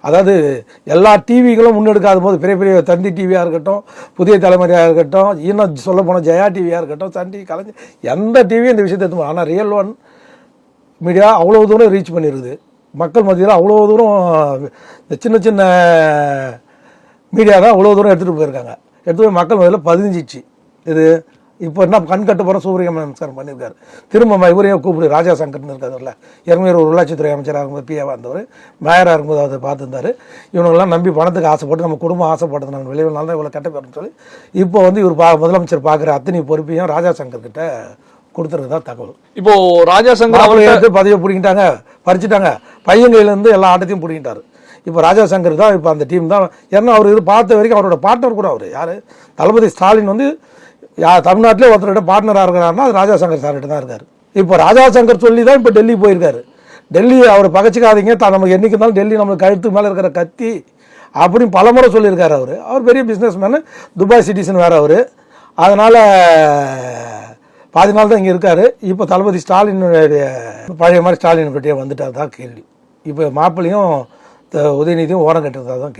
அதாவது எல்லா டிவிகளும் முன்னெடுக்காத போது பெரிய பெரிய தந்தி டிவியாக இருக்கட்டும், புதிய தலைமுறையாக இருக்கட்டும், இன்னும் சொல்ல போனால் ஜெயா டிவியாக இருக்கட்டும், சன் டிவி, கலைஞர், எந்த டிவியும் இந்த விஷயத்தை எடுத்து, ஆனால் ரியல் ஒன் மீடியா அவ்வளோ தூரம் ரீச் பண்ணியிருக்குது மக்கள் மத்தியில். அவ்வளோ தூரம் இந்த சின்ன சின்ன மீடியா தான் அவ்வளோ தூரம் எடுத்துகிட்டு போயிருக்காங்க. எடுத்து போய் மக்கள் மத்தியில் பதிஞ்சிச்சு. இது இப்போ என்ன கண் கட்டு போகிற சூரிய நமஸ்காரம் பண்ணியிருக்காரு. திரும்ப இவரையே கூப்பிடு, ராஜா சங்கர்னு இருக்காதுல்ல, ஏற்கனவே ஒரு உள்ளாட்சித்துறை அமைச்சராக இருக்கும்போது பிஏவாக இருந்தவர், மேயராக இருக்கும்போது அதை பார்த்துருந்தார். இவனுங்கெல்லாம் நம்பி பணத்துக்கு ஆசைப்பட்டு நம்ம குடும்பம் ஆசைப்பட்டது நம்ம விளைவுனால தான் இவ்வளோ கட்ட போகிறோம்னு சொல்லி இப்போ இவர் முதலமைச்சர் பார்க்குற அத்தனை பொறுப்பையும் ராஜா சங்கர் கிட்ட கொடுத்துருக்குதான் தகவல். இப்போ ராஜா சங்கர் எடுத்து பதவியை பிடிக்கிட்டாங்க, பறிச்சுட்டாங்க, பையன் கையிலேருந்து எல்லா ஆட்டத்தையும் பிடிக்கிட்டாரு. இப்போ ராஜா சங்கர் தான் இப்போ அந்த டீம் தான். ஏன்னா அவர் இது பார்த்த வரைக்கும் அவரோட பார்ட்னர் கூட அவர் யார், தளபதி ஸ்டாலின் தமிழ்நாட்டிலே ஒருத்தர்கிட்ட பார்ட்னராக இருக்கிறாருன்னா அது ராஜா சங்கர் சார்கிட்ட தான் இருக்கார். இப்போ ராஜா சங்கர் சொல்லி தான் இப்போ டெல்லி போயிருக்காரு. டெல்லி அவர் பகச்சிக்காதீங்க, நமக்கு என்றைக்கு இருந்தாலும் டெல்லி நம்மளுக்கு கழுத்து மேலே இருக்கிற கத்தி அப்படின்னு பலமுறை சொல்லியிருக்காரு. அவர் பெரிய பிஸ்னஸ் மேனு, துபாய் சிட்டிசன் வேறு அவர். அதனால் பாதி நாள் தான் இங்கே இருக்கார். இப்போ தளபதி ஸ்டாலினுடைய பழைய மாதிரி ஸ்டாலின் கிட்டே வந்துட்டார் தான் கேள்வி. இப்போ மாப்பிள்ளையும் உதயநிதியும் ஓரம் கட்டுறதா தான் கேள்வி.